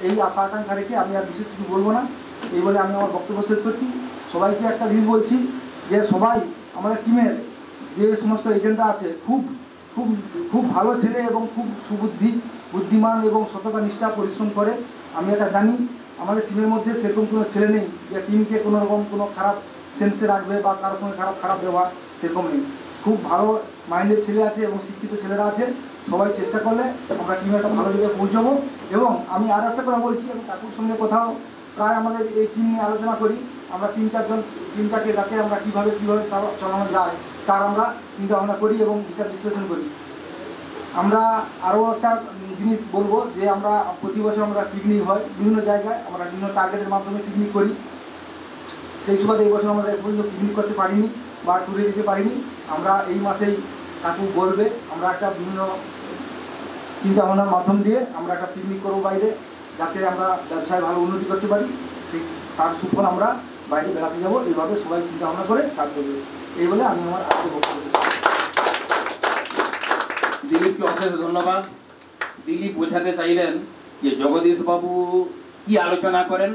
এই আশা আকাঙ্ক্ষা রেখে আমি আর বিশেষ কিছু বলবো না, এই বলে আমি আমার বক্তব্য শেষ করছি। সবাইকে একটা জিনিস বলছি যে সবাই আমাদের টিমের যে সমস্ত এজেন্টরা আছে খুব খুব খুব ভালো ছেলে এবং খুব বুদ্ধিমান এবং সততা নিষ্ঠা পরিশ্রম করে। আমি এটা জানি আমাদের টিমের মধ্যে সেরকম কোনো ছেলে নেই যে টিমকে কোনো রকম কোনো খারাপ সেন্সে রাখবে বা কারোর সঙ্গে খারাপ ব্যবহার, সেরকম নেই। খুব ভালো মাইন্ডের ছেলে আছে এবং শিক্ষিত ছেলেরা আছে। সবাই চেষ্টা করলে আমরা টিমে একটা ভালো জায়গায় পৌঁছবো। এবং আমি আরও একটা কথা বলছি, আমি কাকুর সঙ্গে কোথাও প্রায় আমাদের এই টিম নিয়ে আলোচনা করি। আমরা 3-4 টিমটাকে যাতে আমরা কীভাবে চালানো যায় তার আমরা চিন্তা ভাবনা করি এবং বিচার বিশ্লেষণ করি। আমরা আরও একটা জিনিস বলবো যে আমরা প্রতি বছর আমরা পিকনিক হয় বিভিন্ন জায়গায়, আমরা বিভিন্ন টার্গেটের মাধ্যমে পিকনিক করি। সেই সুবাদে এই বছর আমরা পর্যন্ত পিকনিক করতে পারিনি বা ট্যুরে যেতে পারিনি। আমরা এই মাসেই কাকু বলবে আমরা একটা বিভিন্ন চিন্তা ভাবনার মাধ্যম দিয়ে আমরা একটা পিকনিক করবো বাইরে, যাতে আমরা ব্যবসায় ভালো উন্নতি করতে পারি। সেই তার সুফল আমরা বাইরে বেড়াতে যাবো, এইভাবে সবাই চিন্তা ভাবনা করে কাজ করবে। এই বলে আমি আমার আজকে বক্তব্য। দিলীপকে অশেষ ধন্যবাদ। দিলীপ বোঝাতে চাইলেন যে জগদীশ বাবু কি আলোচনা করেন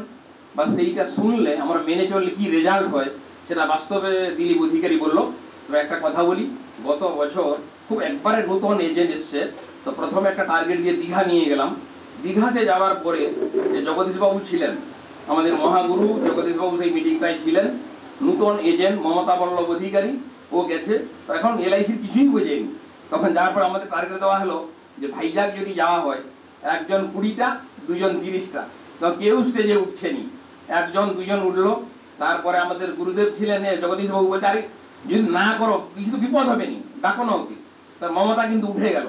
বা সেইটা শুনলে আমরা মেনে চললে কি রেজাল্ট হয় সেটা বাস্তবে দিলীপ অধিকারী বলল। তো একটা কথা বলি, গত বছর খুব একবারে নতুন এজেন্ট এসছে, তো প্রথমে একটা টার্গেট দিয়ে দীঘা নিয়ে গেলাম। দীঘাতে যাওয়ার পরে যে জগদীশবাবু ছিলেন, আমাদের মহাগুরু জগদীশবাবু সেই মিটিংটাই ছিলেন। নতুন এজেন্ট মমতা বল্লভ অধিকারী, ও গেছে, তো এখন এলআইসির কিছুই বোঝেনি। তখন যাওয়ার পর আমাদের টার্গেট দেওয়া হলো যে ভাইজাগ যদি যাওয়া হয়, একজন 20টা, দুজন 30টা, তো কেউ স্টেজে উঠছেনি, একজন দুজন উঠলো। তারপরে আমাদের গুরুদেব ছিলেন জগদীশবাবু, বলছে আরে যদি না করো কিছু তো বিপদ হবে নি, ডাকো না ওকে। তার মমতা কিন্তু উঠে গেল,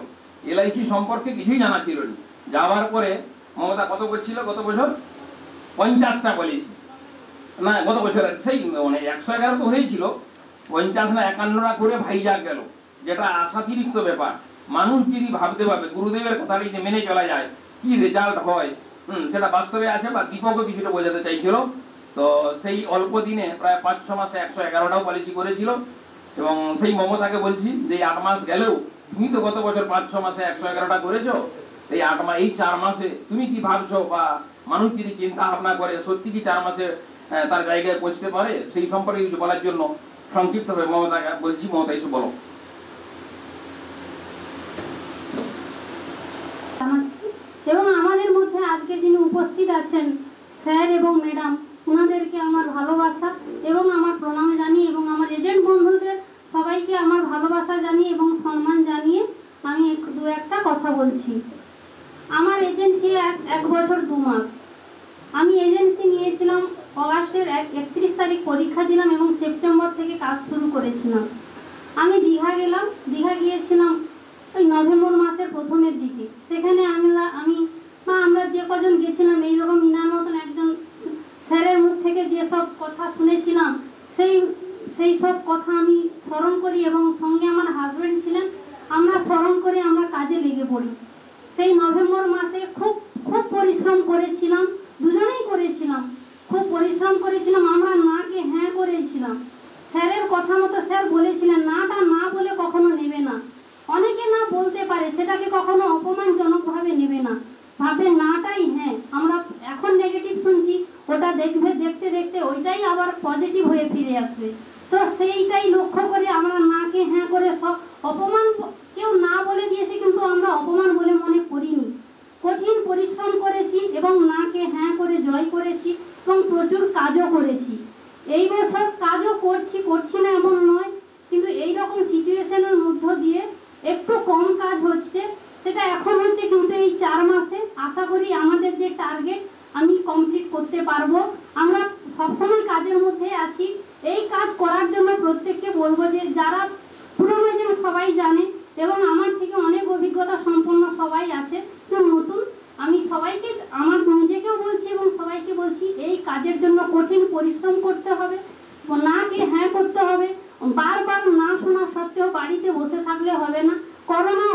এলআইসি সম্পর্কে কিছুই জানা ছিল না। যাওয়ার পরে মমতা কত করছিল গত বছর? 50টা পলিসি না, গত বছর সেই মানে 111 তো হয়েছিল, 50 না 51টা করে ভাইজাগ গেল, যেটা আশাতিরিক্ত ব্যাপার। মানুষ যদি ভাবতে পারবে গুরুদেবের কথাটি যে মেনে চলা যায়, কি রেজাল্ট হয়, সেটা বাস্তবে আছে। বা দীপকও কিছুটা বোঝাতে চাইছিল। তো সেই অল্প দিনে প্রায় 5-6 মাসে 111টাও পলিসি করেছিল। এবং সেই মমতাকে বলছি যে 8 মাস গেলেও তুমি তো গত বছর 5-6 মাসে 111টা করেছো, এই 8 মাস এই 4 মাসে তুমি কি ভাবছো, বা মানুষ যদি চিন্তা ভাবনা করে সত্যি কি 4 মাসে তার জায়গায় পৌঁছতে পারে, সেই সম্পর্কে কিছু বলার জন্য সংক্ষিপ্তভাবে মমতাকে বলছি। মমতা এসে বলো। এবং আমাদের মধ্যে আজকে যিনি উপস্থিত আছেন স্যার এবং ম্যাডাম, ওনাদেরকে আমার ভালোবাসা এবং আমার প্রণাম জানিয়ে এবং আমার এজেন্ট বন্ধুদের সবাইকে আমার ভালোবাসা জানিয়ে এবং সম্মান জানিয়ে আমি একটা কথা বলছি। আমার এজেন্সি 1 বছর 2 মাস। আমি এজেন্সি নিয়েছিলাম অগাস্টের 31 তারিখ পরীক্ষা দিলাম এবং সেপ্টেম্বর থেকে কাজ শুরু করেছিলাম। আমি দীঘা গেলাম, দীঘা গিয়েছিলাম ওই নভেম্বর মাসের প্রথমের দিকে। সেখানে আমরা যে কজন গেছিলাম এইরকম ইনার মতন একজন স্যারের মুখ থেকে যেসব কথা শুনেছিলাম, সেই সব কথা আমি স্মরণ করি এবং সঙ্গে আমার হাজব্যান্ড ছিলেন, আমরা স্মরণ করে আমরা কাজে লেগে পড়ি। সেই নভেম্বর মাসে খুব খুব পরিশ্রম করেছিলাম, দুজনেই করেছিলাম, খুব পরিশ্রম করেছিলাম। আমরা নাকে হ্যাঁ করেছিলাম। স্যারের কথা মতো স্যার বলেছিলেন নাটা না বলে কখনো নেবে না। অনেকে না বলতে পারে, সেটাকে কখনো অপমানজনকভাবে নেবে না, ভাবে নাটাই হ্যাঁ। আমরা এখন নেগেটিভ শুনছি, ওটা দেখতে দেখতে ওইটাই আবার পজিটিভ হয়ে ফিরে আসবে। তো সেইটাই লক্ষ্য করে আমরা নাকে হ্যাঁ করে সব অপমান, কেউ না বলে দিয়েছে কিন্তু আমরা অপমান বলে মনে করিনি। কঠিন পরিশ্রম করেছি এবং নাকে হ্যাঁ করে জয় করেছি এবং প্রচুর কাজও করেছি। এই বছর কাজও করছি না এমন নয়, কিন্তু এইরকম সিচুয়েশনের মধ্য দিয়ে একটু কম কাজ হচ্ছে, সেটা এখন হচ্ছে। কিন্তু এই 4 মাসে আশা করি আমাদের যে টার্গেট আমি কমপ্লিট করতে পারবো। আমরা সবসময় কাজের মধ্যে আছি। এই কাজ করার জন্য প্রত্যেককে বলবো যে যারা পুরনো যেন সবাই জানে এবং আমার থেকে অনেক অভিজ্ঞতা সম্পন্ন সবাই আছে, তো নতুন আমি সবাইকে, আমার নিজেকেও বলছি এবং সবাইকে বলছি, এই কাজের জন্য কঠিন পরিশ্রম করতে হবে, নাকে হ্যাঁ করতে হবে। বারবার না শোনা সত্ত্বেও বাড়িতে বসে থাকলে হবে না। করোনা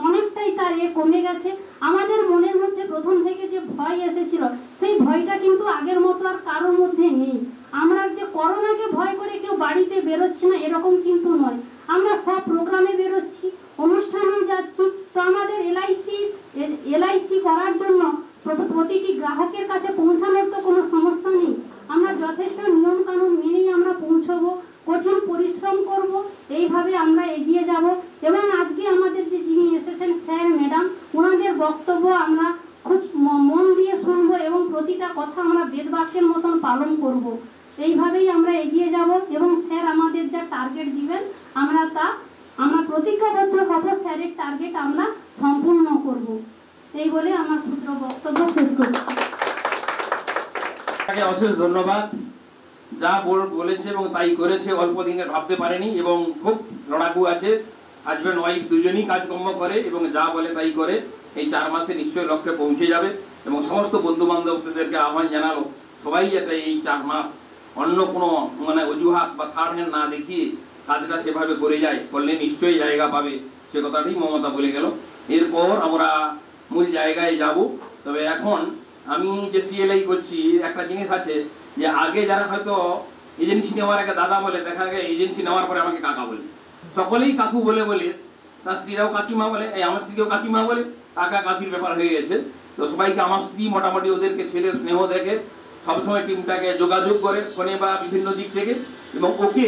অনেকটাই তার কমে গেছে। আমাদের মনের মধ্যে প্রথম থেকে যে ভয় এসেছিল, সেই ভয়টা কিন্তু আগের মতো আর কারোর মধ্যে নেই। আমরা যে করোনাকে ভয় করে কেউ বাড়িতে বেরোচ্ছি না এরকম কিন্তু নয়, আমরা সব প্রোগ্রামে বেরোচ্ছি, অনুষ্ঠানেও যাচ্ছি। তো আমাদের এলআইসি করার জন্য প্রতিটি গ্রাহকের কাছে পৌঁছানোর তো কোনো সমস্যা নেই। আমরা যথেষ্ট নিয়ম কানুন মেনেই আমরা পৌঁছবো, কঠিন পরিশ্রম করব, এইভাবে আমরা এগিয়ে যাব। এবং আজকে আমাদের যে যিনি এসেছেন স্যার ম্যাডাম, ওনাদের বক্তব্য আমরা খুব মন দিয়ে শুনবো এবং প্রতিটা কথা আমরা বেদবাক্যের মতন পালন করব। এইভাবেই আমরা এগিয়ে যাব এবং স্যার আমাদের যা টার্গেট দিবেন আমরা প্রতিজ্ঞাবদ্ধ হব, স্যারের টার্গেট আমরা সম্পূর্ণ করব। এই বলে আমার ক্ষুদ্র বক্তব্য শেষ করছি। তাকে অশেষ ধন্যবাদ। যা বলেছে এবং তাই করেছে, অল্প দিনে ভাবতে পারেনি এবং খুব লড়াকু আছে। হাজব্যান্ড ওয়াইফ দুজনেই কাজকর্ম করে এবং যা বলে তাই করে। এই 4 মাসে নিশ্চয়ই লক্ষ্যে পৌঁছে যাবে এবং সমস্ত বন্ধু বান্ধবদেরকে আহ্বান জানালো সবাই যাতে এই 4 মাস অন্য কোনো অজুহাত বা থার্ড হ্যান্ড না দেখিয়ে কাজটা সেভাবে করে যায়, করলে নিশ্চয়ই জায়গা পাবে। সে কথাটি মমতা বলে গেল। এরপর আমরা মূল জায়গায় যাব। তবে এখন আমি যে সিএলআই করছি, একটা জিনিস আছে যে আগে যারা হয়তো এজেন্সি নেওয়ার আগে দাদা বলে, দেখা গেছে এজেন্সি নেওয়ার পরে আমাকে কাকা বলে। সকলেই কাকু বলে তার স্ত্রীরাও কাকিমা বলে, আমার স্ত্রীকেও কাকিমা বলে, কাকা কাকির ব্যাপার হয়ে গেছে। তো সবাইকে আমার স্ত্রী মোটামুটি ওদেরকে ছেলের স্নেহ দেখে সবসময় টিমটাকে যোগাযোগ করে ফোনে বা বিভিন্ন দিক থেকে। এবং ওকে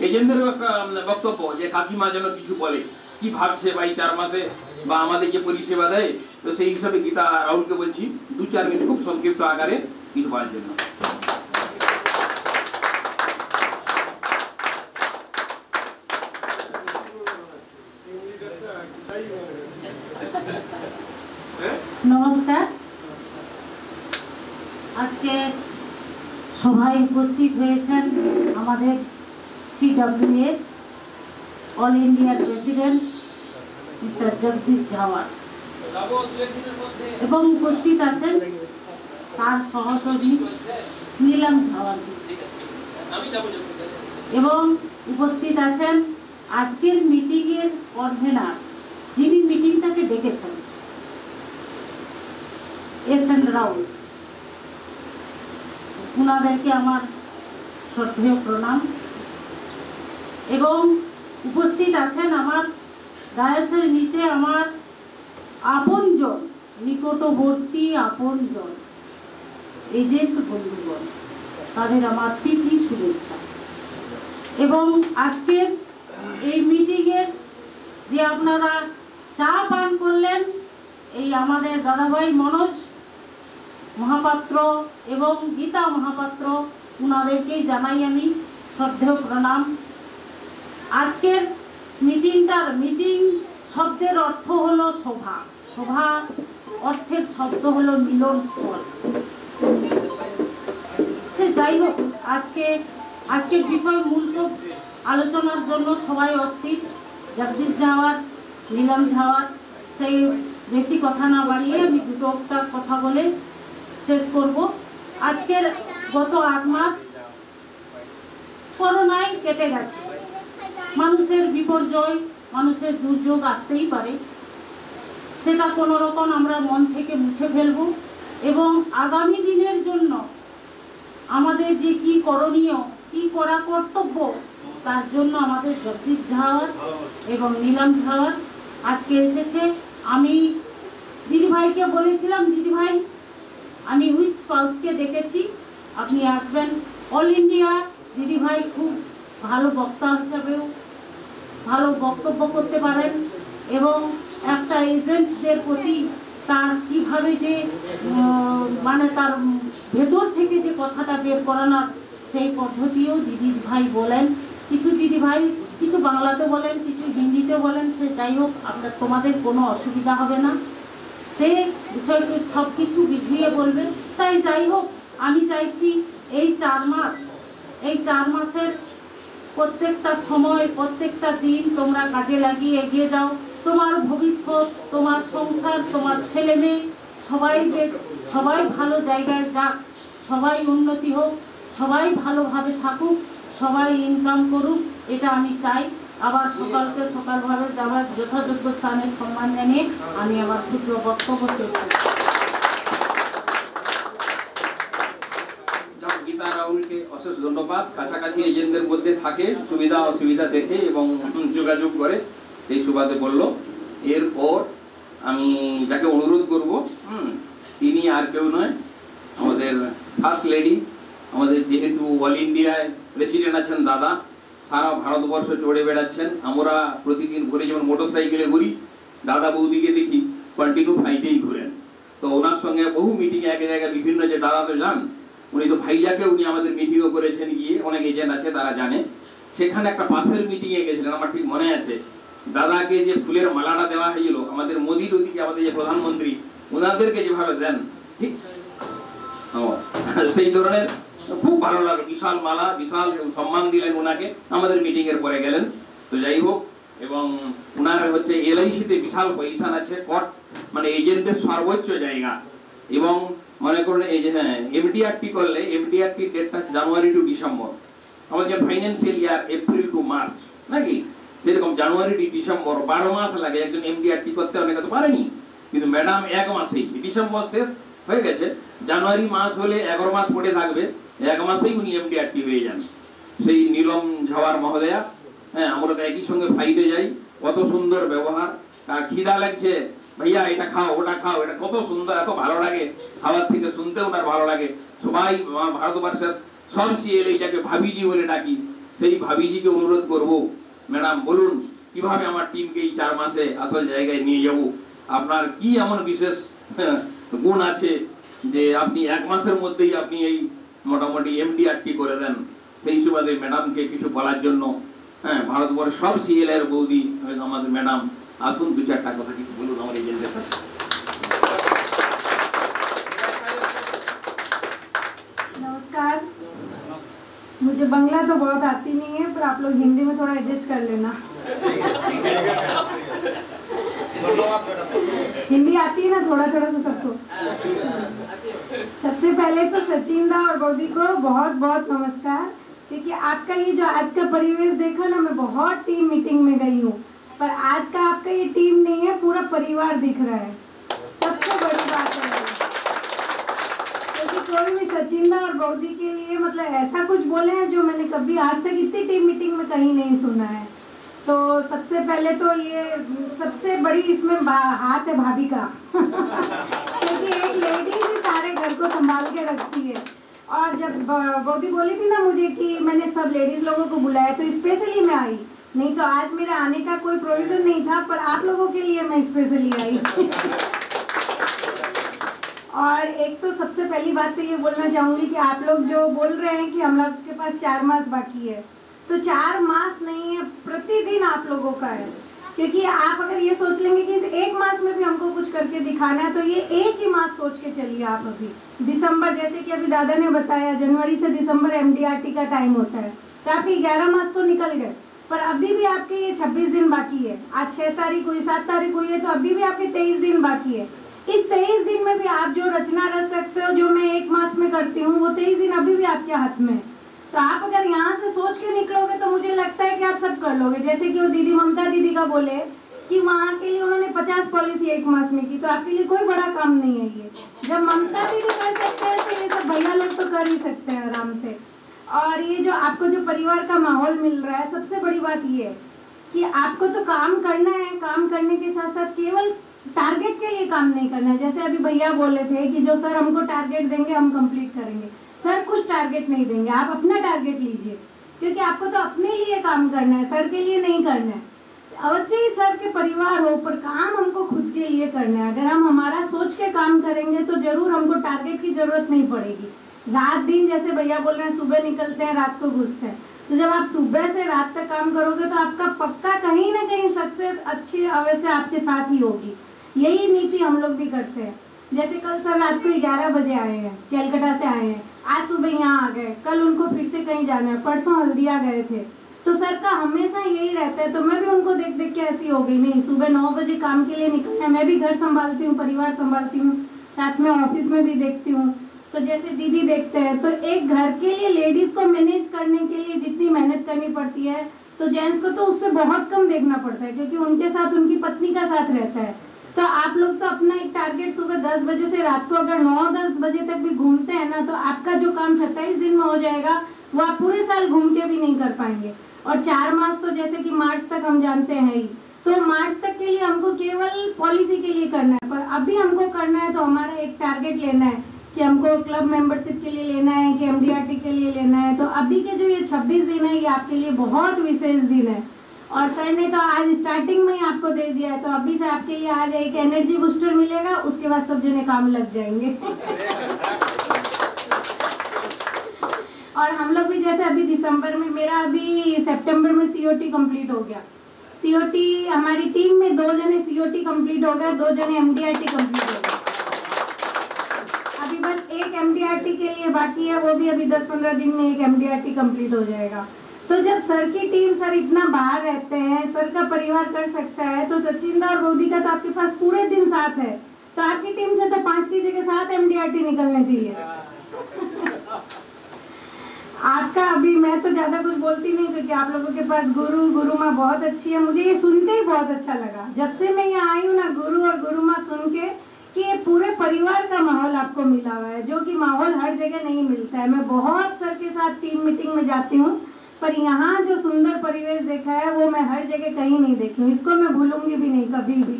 এজেন্টদেরও একটা বক্তব্য যে কাকিমা যেন কিছু বলে, কি ভাবছে বা এই 4 মাসে বা আমাদের যে পরিষেবা দেয়। তো সেই হিসাবে গীতা রাহুলকে বলছি 2-4 মিনিট খুব সংক্ষিপ্ত আকারে কিছু বলার জন্য। নমস্কার। আজকে সভায় উপস্থিত হয়েছেন আমাদের CWA অল ইন্ডিয়ার প্রেসিডেন্ট মিস্টার জগদীশ ঝাওয়ার এবং উপস্থিত আছেন তার সহযোগী নীলম ঝাওয়ার এবং উপস্থিত আছেন আজকের মিটিংয়ের কনভেনার, যিনি মিটিংটাকে ডেকেছেন, SN রাও। ওনাদেরকে আমার শ্রদ্ধেয় প্রণাম। এবং উপস্থিত আছেন আমার ডায়াসের নিচে আমার আপনজন, নিকটবর্তী আপনজন, এজেন্ট বন্ধুগণ, তাদের আমার প্রীতি শুভেচ্ছা। এবং আজকের এই মিটিংয়ের যে আপনারা চা পান করলেন, এই আমাদের দাদাভাই মনোজ মহাপাত্র এবং গীতা মহাপাত্র, ওনাদেরকেই জানাই আমি শ্রদ্ধেয় প্রণাম। আজকের মিটিং শব্দের অর্থ হলো শোভা, শোভা অর্থের শব্দ হলো মিলনস্থল। সে যাই হোক, আজকের বিষয় মূল আলোচনার জন্য সবাই অস্থির। জগদীশ ঝাওয়ার, নীলম ঝাওয়ার, সেই বেশি কথা না বাড়িয়ে আমি দুটোটা কথা বলে শেষ করব। আজকের গত 8 মাস করোনায় কেটে গেছে। মানুষের বিপর্যয়, মানুষের দুর্যোগ আসতেই পারে, সেটা কোনো রকম আমরা মন থেকে মুছে ফেলবো এবং আগামী দিনের জন্য আমাদের যে কি করণীয়, কি করা কর্তব্য, তার জন্য আমাদের জগদীশ ঝাওয়ার এবং নীলম ঝাওয়ার আজকে এসেছে। আমি দিদিভাইকে বলেছিলাম, দিদিভাই আমি উইথ স্পাউসকে ডেকেছি, আপনি আসবেন। অল ইন্ডিয়া দিদিভাই খুব ভালো বক্তা হিসাবেও ভালো বক্তব্য করতে পারেন এবং একটা এজেন্টদের প্রতি তার কিভাবে যে তার ভেতর থেকে যে কথাটা বের করানোর সেই পদ্ধতিও দিদিভাই বলেন। কিছু দিদিভাই কিছু বাংলাতে বলেন, কিছু হিন্দিতে বলেন, সে যাই হোক, আপনার তোমাদের কোনো অসুবিধা হবে না, সে বিষয়কে সব কিছু বুঝিয়ে বলবে। তাই যাই হোক, আমি চাইছি এই 4 মাসের প্রত্যেকটা সময়, প্রত্যেকটা দিন তোমরা কাজে লাগিয়ে এগিয়ে যাও। তোমার ভবিষ্যৎ, তোমার সংসার, তোমার ছেলে মেয়ে সবাই ভালো জায়গায় যাক, সবাই উন্নতি হোক, সবাই ভালোভাবে থাকুক, সবাই ইনকাম করুক, এটা আমি চাই। আবার সকালকে সকালভাবে যাওয়ার যথাযোগ্য স্থানের সম্মান জানিয়ে আমি আমার ক্ষুদ্র বক্তব্য শেষ করছি। গীতা রাহুলকে অশেষ ধন্যবাদ। কাছাকাছি এজেন্টদের মধ্যে থাকে, সুবিধা অসুবিধা দেখে এবং যোগাযোগ করে, সেই সুবাদে বলল। এরপর আমি যাকে অনুরোধ করব, তিনি তিনি আর কেউ নয়, আমাদের ফার্স্ট লেডি, আমাদের যেহেতু অল ইন্ডিয়ায় প্রেসিডেন্ট আছেন দাদা, সারা ভারতবর্ষ চড়ে বেড়াচ্ছেন। আমরা প্রতিদিন ঘুরে যেমন মোটর সাইকেলে ঘুরি, দাদা বৌদিকে দেখি কন্টিনিউ ফ্লাইটেই ঘুরেন। তো ওনার সঙ্গে বহু মিটিং এক জায়গায় বিভিন্ন যে দাদা তো যান, উনি তো ভাইজাকে উনি আমাদের মিটিংও করেছেন গিয়ে, অনেক এজেন্ট আছে তারা জানে। সেখানে একটা পাশের মিটিংয়ে গেছিলেন, আমার ঠিক মনে আছে, দাদাকে যে ফুলের মালাটা দেওয়া হয়েছিল, আমাদের মোদির ওদিকে আমাদের যে প্রধানমন্ত্রী ওনাদেরকে যেভাবে দেন, ঠিক সেই ধরনের খুব ভালো লাগে। বিশাল মালা, বিশাল সম্মান দিলেন ওনাকে, আমাদের মিটিং এর পরে গেলেন। তো যাই হোক, এবং ওনার হচ্ছে এলআইসিতে বিশাল পজিশন আছে, কট মানে এজেন্টদের সর্বোচ্চ জায়গা। এবং মনে করুন এই যে হ্যাঁ এমডিআরটি করলে, এমডিআরটি ডেটটা জানুয়ারি টু ডিসেম্বর, আমাদের financial year April to March নাকি, সেরকম জানুয়ারি টু ডিসেম্বর 12 মাস লাগে একজন এমডিআরটি করতে, অনেকে তো পারেনি। কিন্তু ম্যাডাম 1 মাসেই, ডিসেম্বর শেষ হয়ে গেছে, জানুয়ারি মাস হলে 11 মাস পড়ে থাকবে, 1 মাসেই উনি এমডিআরটি হয়ে যান। সেই নীলম ঝাওয়ার মহোদয়া, হ্যাঁ আমরা তো একই সঙ্গে ফ্লাইটে যাই, কত সুন্দর ব্যবহার। আর খিদা লাগছে, ভাইয়া এটা খাও ওটা খাও, এটা কত সুন্দর, এত ভালো লাগে, খাওয়ার থেকে শুনতে ওনার ভালো লাগে। সবাই ভারতবর্ষের সব সিএলএ যাকে ভাবিজি বলে ডাকি, সেই ভাবিজিকে অনুরোধ করব, ম্যাডাম বলুন কিভাবে আমার টিমকে এই 4 মাসে আসল জায়গায় নিয়ে যাব, আপনার কি এমন বিশেষ গুণ আছে যে আপনি 1 মাসের মধ্যেই আপনি এই মোটামুটি এমডিআরটি করে দেন। সেই সুবাদে ম্যাডামকে কিছু বলার জন্য, হ্যাঁ ভারতবর্ষের সব সিএলএ এর বৌদি আমাদের ম্যাডাম, আসুন 2-4টা কথা কিছু বলুন আমার এজেন্টের কাছে। नमस्कार। मुझे बांग्ला तो बहुत आती नहीं है, पर आप लोग हिंदी में थोड़ा एडजस्ट कर लेना। हिंदी आती है ना थोड़ा थोड़ा तो सबको। सबसे पहले तो सचिन दा और बौदी को बहुत बहुत नमस्कार, क्योंकि आपका ये जो आज का परिवेश देखा ना, मैं बहुत टीम मीटिंग में गई हूँ, पर आज का आपका ये टीम नहीं है, पूरा परिवार दिख रहा है। सबसे बड़ी बात है क्योंकि कोई भी सचिन दा और बौदी के लिए मतलब ऐसा कुछ बोले हैं जो मैंने कभी आज तक इतनी टीम मीटिंग में कहीं नहीं सुना है। तो सबसे पहले तो ये सबसे बड़ी इसमें हाथ है भाभी का क्योंकि एक लेडी ही सारे घर को संभाल के रखती है। और जब बौदी बोली थी ना मुझे कि मैंने सब लेडीज लोगों को बुलाया, तो स्पेशली मैं आई, नहीं तो आज मेरे आने का कोई प्रोविजन नहीं था, पर आप लोगों के लिए मैं स्पेशली आई। और एक तो सबसे पहली बात तो ये बोलना चाहूँगी कि आप लोग जो बोल रहे हैं कि हम लोग के पास 4 मास बाकी है, तो 4 मास नहीं है, प्रतिदिन आप लोगों का है। क्योंकि आप अगर ये सोच लेंगे कि इस 1 मास में भी हमको कुछ करके दिखाना है, तो ये एक ही मास सोच के चलिए आप। अभी दिसंबर, जैसे कि अभी दादा ने बताया, जनवरी से दिसंबर एमडीआरटी का टाइम होता है, तो आपके 11 मास तो निकल गए, पर अभी भी आपके ये 26 दिन बाकी है। आज 6 तारीख हुई, 7 तारीख हुई है, तो अभी भी आपके 23 दिन बाकी है। इस 23 दिन में भी आप जो रचना रच सकते हो, जो मैं 1 मास में करती हूँ, वो 23 दिन अभी भी आपके हाथ में है। तो आप अगर यहाँ से सोच के निकलोगे तो मुझे लगता है कि आप सब कर लोगे। जैसे कि वो दीदी ममता दीदी का बोले कि वहाँ के लिए उन्होंने 50 पॉलिसी 1 मास में की, तो आपके लिए कोई बड़ा काम नहीं है ये। जब ममता दीदी कर सकते हैं तो ये सब भैया लोग तो कर ही सकते हैं आराम से। और ये जो आपको जो परिवार का माहौल मिल रहा है, सबसे बड़ी बात ये है कि आपको तो काम करना है, काम करने के साथ साथ केवल टारगेट के लिए काम नहीं करना है। जैसे अभी भैया बोले थे कि जो सर हमको टारगेट देंगे हम कंप्लीट करेंगे, सर कुछ टारगेट नहीं देंगे, आप अपना टारगेट लीजिए, क्योंकि आपको तो अपने लिए काम करना है, सर के लिए नहीं करना है। अवश्य ही सर के परिवार हो, पर काम हमको खुद के लिए करना है। अगर हम हमारा सोच के काम करेंगे तो जरूर हमको टारगेट की जरूरत नहीं पड़ेगी। रात दिन जैसे भैया बोल रहे हैं, सुबह निकलते हैं रात को घुसते हैं, तो जब आप सुबह से रात तक काम करोगे तो आपका पक्का कहीं ना कहीं सक्सेस अच्छी अवश्य आपके साथ ही होगी। यही नीति हम लोग भी करते हैं। जैसे कल सर रात को 11 बजे आए हैं, कैलकाटा से आए हैं, आज सुबह यहाँ आ गए, कल उनको फिर से कहीं जाना है, परसों हल्दिया गए थे। तो सर का हमेशा यही रहता है, तो मैं भी उनको देख देख के ऐसी हो गई, नहीं सुबह 9 बजे काम के लिए निकलना है। मैं भी घर संभालती हूँ, परिवार संभालती हूँ, साथ में ऑफिस में भी देखती हूँ। तो जैसे दीदी देखते हैं, तो एक घर के लिए लेडीज को मैनेज करने के लिए जितनी मेहनत करनी पड़ती है, तो जेंट्स को तो उससे बहुत कम देखना पड़ता है, क्योंकि उनके साथ उनकी पत्नी का साथ रहता है। तो आप लोग तो अपना एक टारगेट सुबह 10 बजे से रात को अगर 9-10 बजे तक भी घूमते हैं ना, तो आपका जो काम 27 दिन में हो जाएगा, वो आप पूरे साल घूम के भी नहीं कर पाएंगे। और 4 मास तो जैसे कि मार्च तक हम जानते हैं ही, तो मार्च तक के लिए हमको केवल पॉलिसी के लिए करना है, पर अभी हमको करना है तो हमारा एक टारगेट लेना है कि हमको क्लब मेंबरशिप के लिए लेना है कि एमडीआरटी के लिए लेना है। तो अभी के जो ये 26 दिन है ये आपके लिए बहुत विशेष दिन है, और सर ने तो आज स्टार्टिंग में ही आपको दे दिया है, तो अभी से आपके लिए आज एक एनर्जी बूस्टर मिलेगा, उसके बाद सब जने काम लग जाएंगे। और हम लोग भी जैसे अभी दिसंबर में, मेरा अभी सितंबर में सीओटी कंप्लीट हो गया। सीओटी हमारी टीम में 2 जने सीओटी कंप्लीट हो गए, 2 जने एमडीआरटी कंप्लीट हो गए। अभी बस एक एमडीआरटी के लिए बाकी है, वो भी अभी 10-15 दिन में एक एमडीआरटी कंप्लीट हो जाएगा। तो जब सर की टीम, सर इतना बाहर रहते हैं, सर का परिवार कर सकता है, तो सचिन दा और बोधी का तो आपके पास पूरे दिन साथ है, तो आपकी टीम से तो 5 की जगह 7 एमडीआरटी निकलने चाहिए। आपका अभी मैं तो ज्यादा कुछ बोलती नहीं क्योंकि आप लोगों के पास गुरु माँ बहुत अच्छी है। मुझे ये सुन के ही बहुत अच्छा लगा, जब से मैं यहाँ आई हूँ ना, गुरु और गुरु माँ सुन के कि ये पूरे परिवार का माहौल आपको मिला हुआ है, जो कि माहौल हर जगह नहीं मिलता है। मैं बहुत सर के साथ टीम मीटिंग में जाती हूँ, पर यहाँ जो सुंदर परिवेश देखा है वो मैं हर जगह कहीं नहीं देखी हूँ, इसको मैं भूलूंगी भी नहीं कभी भी।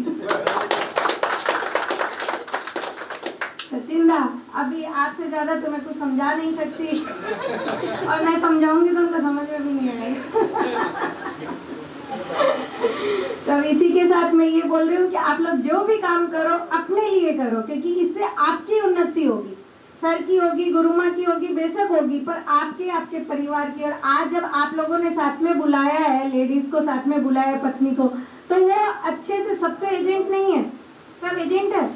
सचिन दा, अभी आपसे ज्यादा तो मैं कुछ समझा नहीं सकती, और मैं समझाऊंगी तो उनको समझ में भी नहीं आएगी। तो इसी के साथ मैं ये बोल रही हूँ कि आप लोग जो भी काम करो अपने लिए करो, क्योंकि इससे आपकी उन्नति होगी, सर की होगी, गुरुमा की होगी, बेशक होगी, पर आपके, आपके परिवार की। और आज जब आप लोगों ने साथ में बुलाया है, लेडीज को साथ में बुलाया है, पत्नी को, तो वो अच्छे से, सब तो एजेंट नहीं है, सब एजेंट है,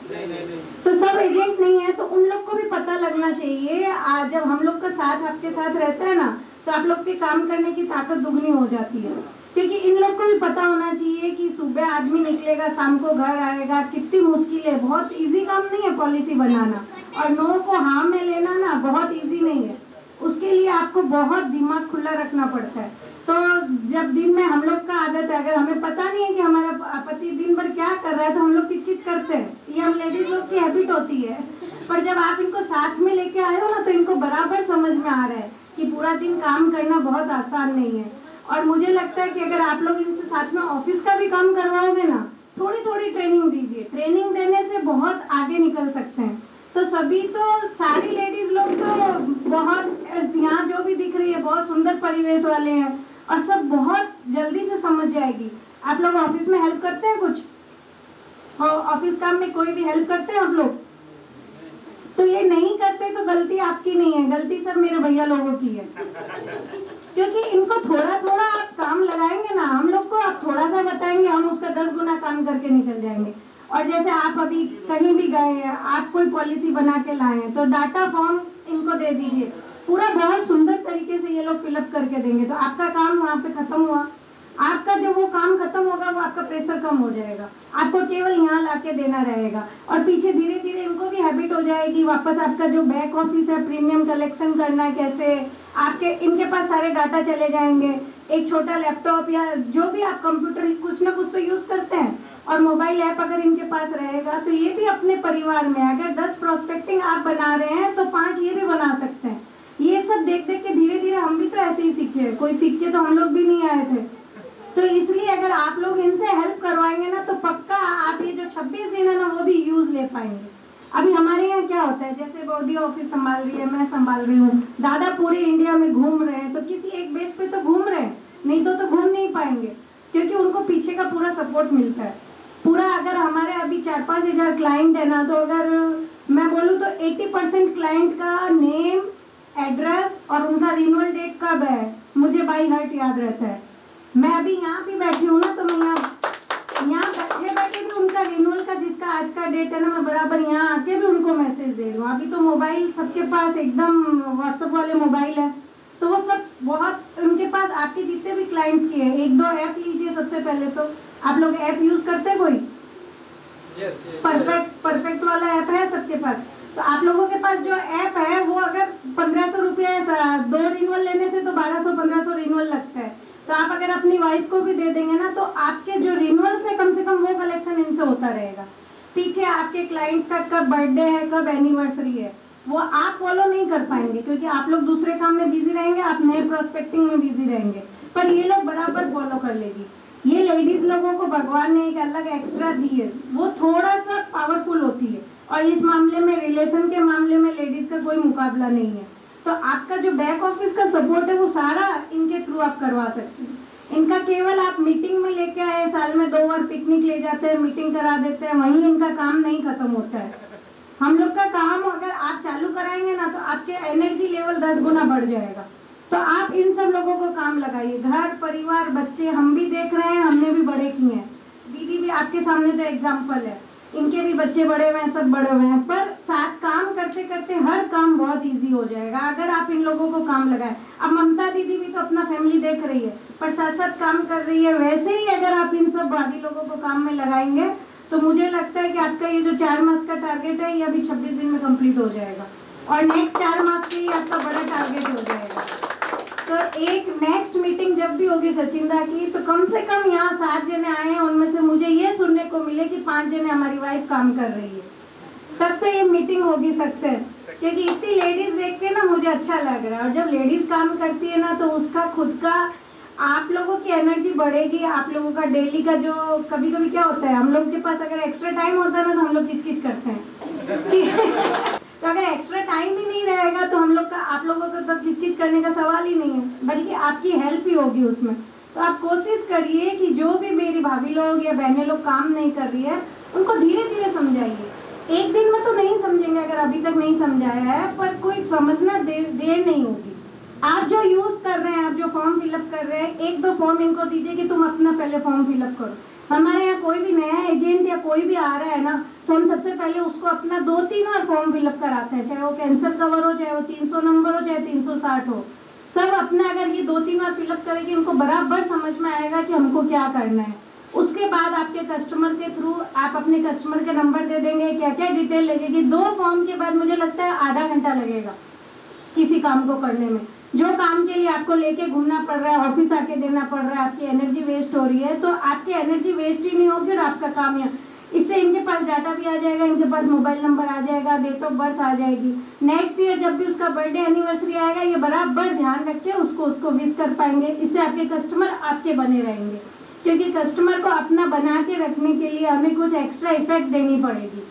तो सब एजेंट नहीं है, तो उन लोग को भी पता लगना चाहिए। आज जब हम लोग का साथ आपके साथ रहता है ना, तो आप लोग के काम करने की ताकत दुगनी हो जाती है, क्योंकि इन लोग को भी पता होना चाहिए कि सुबह आदमी निकलेगा, शाम को घर आएगा, कितनी मुश्किल है, बहुत इजी काम नहीं है पॉलिसी बनाना, और नो को हाँ में लेना ना बहुत इजी नहीं है, उसके लिए आपको बहुत दिमाग खुला रखना पड़ता है। तो जब दिन में हम लोग का आदत है, अगर हमें पता नहीं है कि हमारा पति दिन भर क्या कर रहा है, तो हम लोग किच किच करते हैं, ये हम लेडीज लोग की हैबिट होती है। पर जब आप इनको साथ में लेके आए हो ना, तो इनको बराबर समझ में आ रहा है कि पूरा दिन काम करना बहुत आसान नहीं है। और मुझे लगता है कि अगर आप लोग इनसे साथ में ऑफिस का भी काम करवाओगे ना, थोड़ी थोड़ी ट्रेनिंग दीजिए, ट्रेनिंग देने से बहुत आगे निकल सकते हैं। तो सभी, तो सारी लेडीज लोग तो बहुत, यहाँ जो भी दिख रही है बहुत सुंदर परिवेश वाले हैं, और सब बहुत जल्दी से समझ जाएगी। आप लोग ऑफिस में हेल्प करते हैं कुछ, ऑफिस काम में कोई भी हेल्प करते हैं आप लोग? तो ये नहीं करते तो गलती आपकी नहीं है, गलती सब मेरे भैया लोगों की है, क्योंकि इनको थोड़ा थोड़ा आप काम लगाएंगे ना, हम लोग को आप थोड़ा सा बताएंगे, हम उसका 10 गुना काम करके निकल जाएंगे। और जैसे आप अभी कहीं भी गए हैं, आप कोई पॉलिसी बना के लाए हैं, तो डाटा फॉर्म इनको दे दीजिए, पूरा बहुत सुंदर तरीके से ये लोग फिलअप करके देंगे, तो आपका काम वहाँ पे खत्म हुआ। आपका जब वो काम खत्म होगा, वो आपका प्रेशर कम हो जाएगा, आपको केवल यहाँ लाके देना रहेगा, और पीछे धीरे धीरे इनको भी हैबिट हो जाएगी। वापस आपका जो बैक ऑफिस है, प्रीमियम कलेक्शन करना है कैसे, आपके इनके पास सारे डाटा चले जाएंगे। एक छोटा लैपटॉप या जो भी आप कंप्यूटर कुछ ना कुछ तो यूज करते हैं, और मोबाइल ऐप अगर इनके पास रहेगा, तो ये भी अपने परिवार में अगर 10 प्रोस्पेक्टिंग आप बना रहे हैं, तो 5 ये भी बना सकते हैं। ये सब देख देख के धीरे धीरे हम भी तो ऐसे ही सीखे, कोई सीख के तो हम लोग भी नहीं आए थे। तो इसलिए अगर आप लोग इनसे हेल्प करवाएंगे ना, तो पक्का आप ये जो 26 दिन है ना, वो भी यूज ले पाएंगे। अभी हमारे यहाँ क्या होता है, जैसे बोधी ऑफिस संभाल रही है, मैं संभाल रही हूँ, दादा पूरे इंडिया में घूम रहे हैं, तो किसी एक बेस पे तो घूम रहे हैं, नहीं तो घूम नहीं पाएंगे, क्योंकि उनको पीछे का पूरा सपोर्ट मिलता है पूरा। अगर हमारे अभी 4-5 हजार क्लाइंट है ना, तो अगर मैं बोलूँ तो 80% क्लाइंट का नेम, एड्रेस और उनका रिन्यूअल डेट कब है, मुझे बाई हार्ट याद रहता है। मैं अभी यहाँ भी बैठी हूँ ना, तो मैं यहाँ बैठे भी उनका रिन्यूअल का, जिसका आज का डेट है ना, मैं बराबर यहाँ आके भी उनको मैसेज दे रही हूँ। अभी तो मोबाइल सबके पास एकदम व्हाट्सएप वाले मोबाइल है, तो वो सब बहुत उनके पास, आपके जितने भी क्लाइंट्स के हैं, 1-2 ऐप लीजिए। सबसे पहले तो आप लोग ऐप यूज करते हैं कोई? परफेक्ट वाला ऐप है सबके पास? तो आप लोगों के पास जो ऐप है, वो अगर 1500 रुपये 2 रिन्यूअल लेने थे, तो 1200-1500 रिन्यूअल लगता है। तो आप अगर अपनी वाइफ को भी दे देंगे ना, तो आपके जो रिन्यूअल से कम वो कलेक्शन इनसे होता रहेगा। पीछे आपके क्लाइंट्स का कब बर्थडे है, कब एनिवर्सरी है, वो आप फॉलो नहीं कर पाएंगे, क्योंकि आप लोग दूसरे काम में बिजी रहेंगे, आप नए प्रोस्पेक्टिंग में बिजी रहेंगे, पर ये लोग बराबर फॉलो कर लेगी। ये लेडीज लोगों को भगवान ने एक अलग एक्स्ट्रा दी है, वो थोड़ा सा पावरफुल होती है और इस मामले में, रिलेशन के मामले में लेडीज का कोई मुकाबला नहीं है। तो आपका जो बैक ऑफिस का सपोर्ट है वो सारा इनके थ्रू आप करवा सकते हैं। इनका केवल आप मीटिंग में लेके आए, साल में 2 बार पिकनिक ले जाते हैं, मीटिंग करा देते हैं, वहीं इनका काम नहीं खत्म होता है। हम लोग का काम अगर आप चालू कराएंगे ना तो आपके एनर्जी लेवल 10 गुना बढ़ जाएगा। तो आप इन सब लोगों को काम लगाइए, घर परिवार बच्चे, हम भी देख रहे हैं, हमने भी बड़े किए हैं, दीदी भी आपके सामने तो एग्जाम्पल है, इनके भी बच्चे बड़े हुए हैं, सब बड़े हुए हैं, पर साथ काम करते करते हर काम बहुत इजी हो जाएगा अगर आप इन लोगों को काम लगाएं। अब ममता दीदी भी तो अपना फैमिली देख रही है पर साथ साथ काम कर रही है, वैसे ही अगर आप इन सब भाभी लोगों को काम में लगाएंगे तो मुझे लगता है कि आपका ये जो 4 मास का टारगेट है ये अभी 26 दिन में कंप्लीट हो जाएगा और नेक्स्ट 4 मास के लिए आपका बड़ा टारगेट हो जाएगा। तो एक नेक्स्ट मीटिंग जब भी होगी सचिंदा की तो कम से कम यहाँ 7 जने आए हैं, उनमें से मुझे ये सुनने को मिले कि 5 जने हमारी वाइफ काम कर रही है, तब तो ये मीटिंग होगी सक्सेस। क्योंकि इतनी लेडीज देख के ना मुझे अच्छा लग रहा है और जब लेडीज काम करती है ना तो उसका खुद का, आप लोगों की एनर्जी बढ़ेगी, आप लोगों का डेली का जो, कभी कभी क्या होता है हम लोग के पास अगर एक्स्ट्रा टाइम होता है ना तो हम लोग किचकिच करते हैं तो अगर एक्स्ट्रा टाइम ही नहीं रहेगा तो हम लोग का, आप लोगों का तब किचकिच करने का सवाल ही नहीं है, बल्कि आपकी हेल्प ही होगी उसमें। तो आप कोशिश करिए कि जो भी मेरी भाभी लोग या बहनें लोग काम नहीं कर रही है उनको धीरे धीरे समझाइए। एक दिन में तो नहीं समझेंगे अगर अभी तक नहीं समझाया है, पर कोई समझना देर नहीं होगी। आप जो यूज कर रहे हैं, आप जो फॉर्म फिलअप कर रहे हैं, 1-2 फॉर्म इनको दीजिए कि तुम अपना पहले फॉर्म फिलअप करो। हमारे यहाँ कोई भी नया एजेंट या कोई भी आ रहा है ना तो हम सबसे पहले उसको अपना 2-3 बार फॉर्म फिलअप कराते हैं, चाहे वो कैंसर कवर हो, चाहे वो 300 नंबर हो, चाहे 360 हो, सब अपना अगर ये 2-3 बार फिलअप करेंगे उनको बराबर समझ में आएगा कि हमको क्या करना है। उसके बाद आपके कस्टमर के थ्रू आप अपने कस्टमर के नंबर दे देंगे, क्या क्या डिटेल लगेगी। 2 फॉर्म के बाद मुझे लगता है आधा घंटा लगेगा किसी काम को करने में। जो काम के लिए आपको लेके घूमना पड़ रहा है, ऑफिस आके देना पड़ रहा है, आपकी एनर्जी वेस्ट हो रही है, तो आपकी एनर्जी वेस्ट ही नहीं होगी और आपका काम यहाँ, इससे इनके पास डाटा भी आ जाएगा, इनके पास मोबाइल नंबर आ जाएगा, डेट ऑफ बर्थ आ जाएगी। नेक्स्ट ईयर जब भी उसका बर्थडे एनिवर्सरी आएगा ये बराबर ध्यान रख के उसको विश कर पाएंगे। इससे आपके कस्टमर आपके बने रहेंगे, क्योंकि कस्टमर को अपना बना के रखने के लिए हमें कुछ एक्स्ट्रा इफेक्ट देनी पड़ेगी,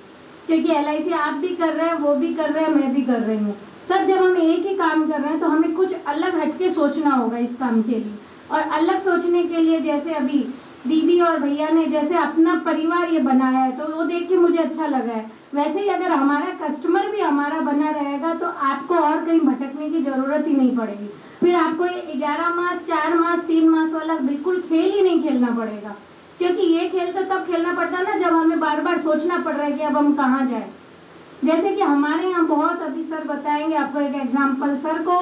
क्योंकि LIC आप भी कर रहे हैं, वो भी कर रहे हैं, मैं भी कर रही हूँ, सब जब हम एक ही काम कर रहे हैं तो हमें कुछ अलग हटके सोचना होगा इस काम के लिए। और अलग सोचने के लिए जैसे अभी दीदी और भैया ने जैसे अपना परिवार ये बनाया है तो वो देख के मुझे अच्छा लगा है, वैसे ही अगर हमारा कस्टमर भी हमारा बना रहेगा तो आपको और कहीं भटकने की जरूरत ही नहीं पड़ेगी। फिर आपको 11 मास, 4 मास, 3 मास वाला बिल्कुल खेल ही नहीं खेलना पड़ेगा, क्योंकि ये खेल तो तब खेलना पड़ता है ना जब हमें बार बार सोचना पड़ रहा है कि अब हम कहाँ जाए। जैसे कि हमारे यहाँ बहुत, अभी सर बताएंगे आपको एक एग्जाम्पल, सर को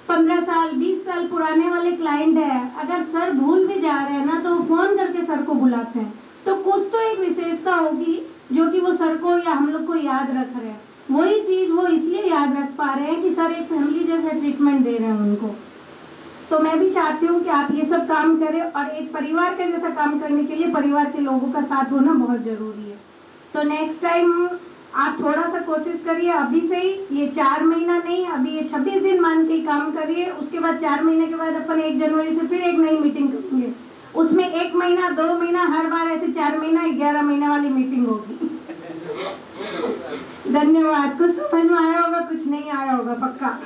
15 साल 20 साल पुराने वाले क्लाइंट है, अगर सर भूल भी जा रहे हैं ना तो वो फोन करके सर को बुलाते हैं, तो कुछ तो एक विशेषता होगी जो कि वो सर को या हम लोग को याद रख रहे हैं। वही चीज वो इसलिए याद रख पा रहे हैं कि सर एक फैमिली जैसा ट्रीटमेंट दे रहे हैं उनको। तो मैं भी चाहती हूँ कि आप ये सब काम करें और एक परिवार के जैसा काम करने के लिए परिवार के लोगों का साथ होना बहुत जरूरी है। तो नेक्स्ट टाइम आप थोड़ा सा कोशिश करिए अभी से ही, ये 4 महीना नहीं, अभी ये 26 दिन मान के काम करिए। उसके बाद 4 महीने के बाद अपन 1 जनवरी से फिर एक नई मीटिंग करेंगे, उसमें 1 महीना 2 महीना हर बार ऐसे 4 महीना 11 महीने वाली मीटिंग होगी। धन्यवाद। कुछ समझ में आया होगा, कुछ नहीं आया होगा पक्का।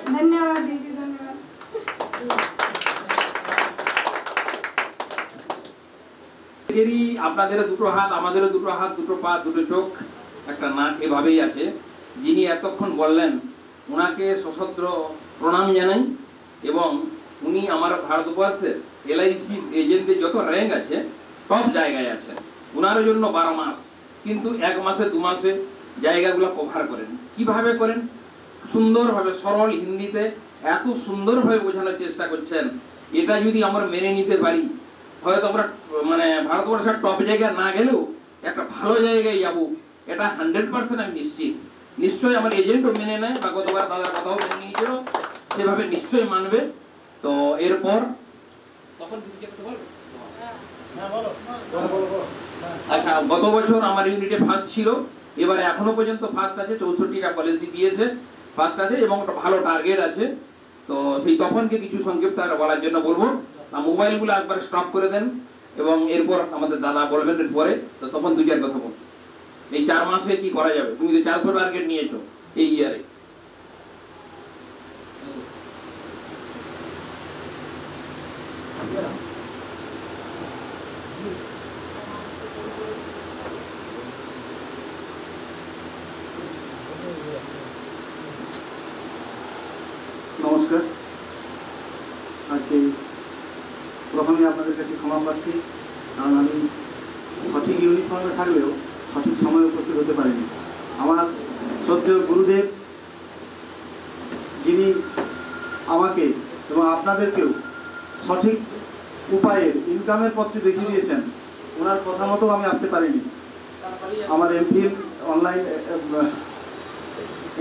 धन्यवाद दीदी, धन्यवाद। আপনাদেরও দুটো হাত, আমাদেরও দুটো হাত, দুটো পা, দুটো চোখ, একটা নাক, এভাবেই আছে। যিনি এতক্ষণ বললেন ওনাকে সশস্ত্র প্রণাম জানাই এবং উনি আমার ভারতবর্ষের LIC এজেন্টের যত র্যাঙ্ক আছে সব জায়গায় আছে। ওনার জন্য 12 মাস, কিন্তু 1 মাসে 2 মাসে জায়গাগুলো কভার করেন। কিভাবে করেন? সুন্দরভাবে সরল হিন্দিতে এত সুন্দরভাবে বোঝানোর চেষ্টা করছেন, এটা যদি আমরা মেনে নিতে পারি হয়তো আমরা মানে ভারতবর্ষের টপ জায়গায় না গেলেও একটা ভালো জায়গায় যাবো, এটা 100% আমি নিশ্চিত। নিশ্চয়ই আমার এজেন্টও মেনে নেয় বা গতবার দাদার কথাও মেনে নিয়েছিল, সেভাবে নিশ্চয়ই মানবে। তো এরপর তখন কিছু একটা বলবে? আচ্ছা, গত বছর আমার ইউনিটে ফার্স্ট ছিল, এবারে এখনো পর্যন্ত ফার্স্ট আছে, 64টা পলিসি দিয়েছে, ফার্স্ট আছে এবং একটা ভালো টার্গেট আছে। তো সেই তপনকে কিছু সংক্ষিপ্ত বলার জন্য বলবো। মোবাইলগুলো একবার স্টপ করে দেন এবং এরপর আমাদের দাদা বলবেন এরপরে। তো তখন 2-4 কথা বল, এই 4 মাসে কি করা যাবে? তুমি তো 400 টার্গেট নিয়েছো এই ইয়ারে। নমস্কার। আজকে প্রথমে আপনাদের কাছে ক্ষমা প্রার্থী, কারণ আমি সঠিক ইউনিফর্মে থাকলেও সঠিক সময়ে উপস্থিত হতে পারিনি। আমার শ্রদ্ধেয় গুরুদেব, যিনি আমাকে এবং আপনাদেরকেও সঠিক উপায়ে ইনকামের পথটি দেখিয়ে দিয়েছেন, ওনার কথা মতো আমি আসতে পারিনি। আমার এমফিল অনলাইন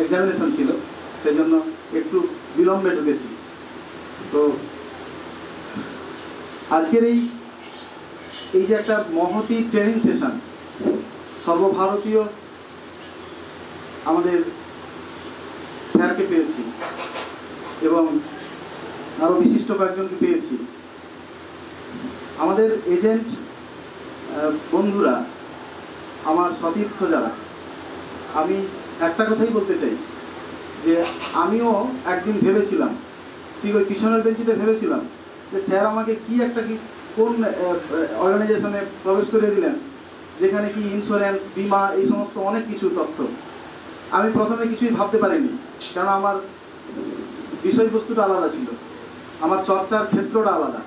এক্সামিনেশন ছিল, সেজন্য একটু বিলম্বে ঢুকেছি। তো আজকের এই যে একটা মহতী ট্রেনিং সেশন, সর্বভারতীয় আমাদের স্যারকে পেয়েছি এবং আরও বিশিষ্ট কয়েকজনকে পেয়েছি। আমাদের এজেন্ট বন্ধুরা, আমার সতীর্থ যারা, আমি একটা কথাই বলতে চাই যে আমিও একদিন ভেবেছিলাম, ঠিক ওই পিছনের বেঞ্চিতে ভেবেছিলাম যে স্যার আমাকে কোন অর্গানাইজেশনে প্রবেশ করে দিলেন যেখানে কি ইন্স্যুরেন্স, বিমা, এই সমস্ত অনেক কিছু তথ্য। আমি প্রথমে কিছুই ভাবতে পারিনি, কারণ আমার বিষয়বস্তুটা আলাদা ছিল, আমার চর্চার ক্ষেত্রটা আলাদা।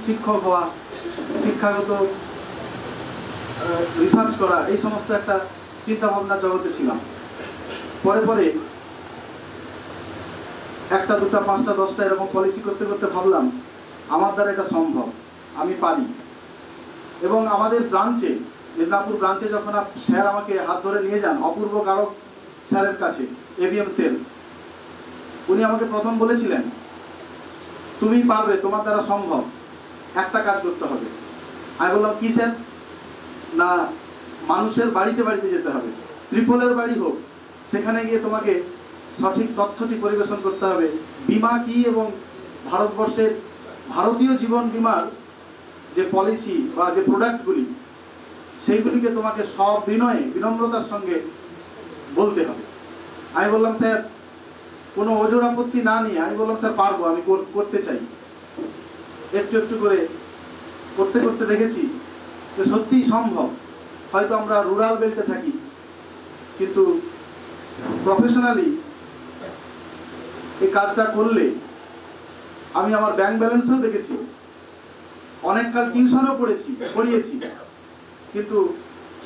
শিক্ষক হওয়া, শিক্ষাগত রিসার্চ করা, এই সমস্ত একটা চিন্তা ভাবনার জগতে ছিলাম। পরে পরে 1টা 2টা 5টা 10টা এরকম পলিসি করতে করতে ভাবলাম আমার দ্বারা এটা সম্ভব, আমি পারি। এবং আমাদের ব্রাঞ্চে, মেদিনীপুর ব্রাঞ্চে যখন স্যার আমাকে হাত ধরে নিয়ে যান অপূর্ব কারক স্যারের কাছে, এভিএম সেলস, উনি আমাকে প্রথম বলেছিলেন, তুমি পারবে, তোমার দ্বারা সম্ভব, একটা কাজ করতে হবে। আমি বললাম কি স্যার? না, মানুষের বাড়িতে বাড়িতে যেতে হবে, ত্রিপলের বাড়ি হোক, সেখানে গিয়ে তোমাকে সঠিক তথ্যটি পরিবেশন করতে হবে, বিমা কি এবং ভারতবর্ষের ভারতীয় জীবন বিমার যে পলিসি বা যে প্রোডাক্টগুলি, সেইগুলিকে তোমাকে সবিনয়ে, বিনম্রতার সঙ্গে বলতে হবে। আমি বললাম স্যার, কোনো ওজোর আপত্তি না নিয়ে আমি বললাম স্যার পারবো, আমি করতে চাই। একটু একটু করে করতে করতে দেখেছি যে সত্যিই সম্ভব। হয়তো আমরা রুরাল বেল্টে থাকি, কিন্তু প্রফেশনালি এই কাজটা করলে আমি আমার ব্যাংক ব্যালেন্সও দেখেছি, অনেক কাল টিউশনও পড়িয়েছি, কিন্তু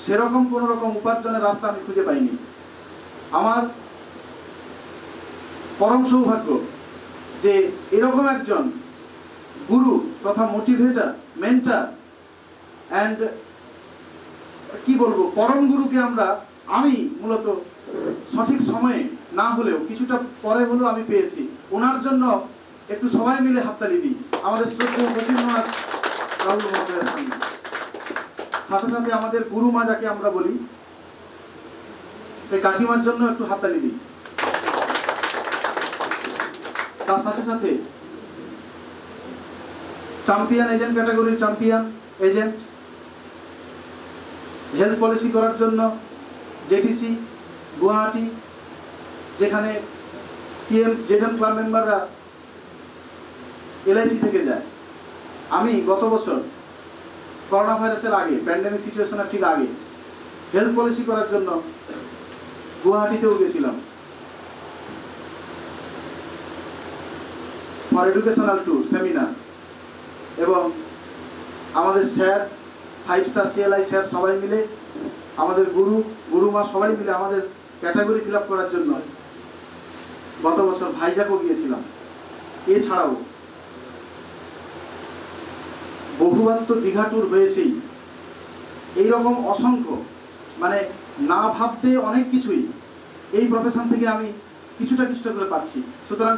সেরকম কোনো রকম উপার্জনের রাস্তা আমি খুঁজে পাইনি। আমার পরম সৌভাগ্য যে এরকম একজন গুরু তথা মোটিভেটর, মেন্টর অ্যান্ড কি বলবো, পরম গুরুকে আমি মূলত সঠিক সময়ে না হলেও কিছুটা পরে হলেও আমি পেয়েছি। ওনার জন্য একটু সবাই মিলে হাততালি দিই, আমাদের শ্রদ্ধেয় বচিন্দ্রনাথ রাহুল মহোদয়ের সঙ্গে। সাথে সাথে আমাদের গুরুমা যাকে আমরা বলি, সেই কাকিমার জন্য একটু হাততালি দিই। তার সাথে সাথে চ্যাম্পিয়ন এজেন্ট ক্যাটাগরির চ্যাম্পিয়ন এজেন্ট, হেলথ পলিসি করার জন্য জেটিসি গুয়াহাটি, যেখানে সিএমস জেডএম ক্লাব মেম্বাররা এলআইসি থেকে যায়। আমি গত বছর করোনা ভাইরাসের আগে, প্যান্ডেমিক সিচুয়েশনের ঠিক আগে, হেলথ পলিসি করার জন্য গুয়াহাটিতেও গেছিলাম ফর এডুকেশনাল ট্যুর, সেমিনার। এবং আমাদের স্যার, 5 স্টার সিএলআই স্যার সবাই মিলে, আমাদের গুরুমা সবাই মিলে আমাদের ক্যাটাগরি ফিল আপ করার জন্য গত বছর ভাইজাগও গিয়েছিলাম। এছাড়াও বহুবার তো দীঘা ট্যুর হয়েছেই। এইরকম অসংখ্য, মানে না ভাবতে অনেক কিছুই এই প্রফেশন থেকে আমি কিছুটা করে পাচ্ছি। সুতরাং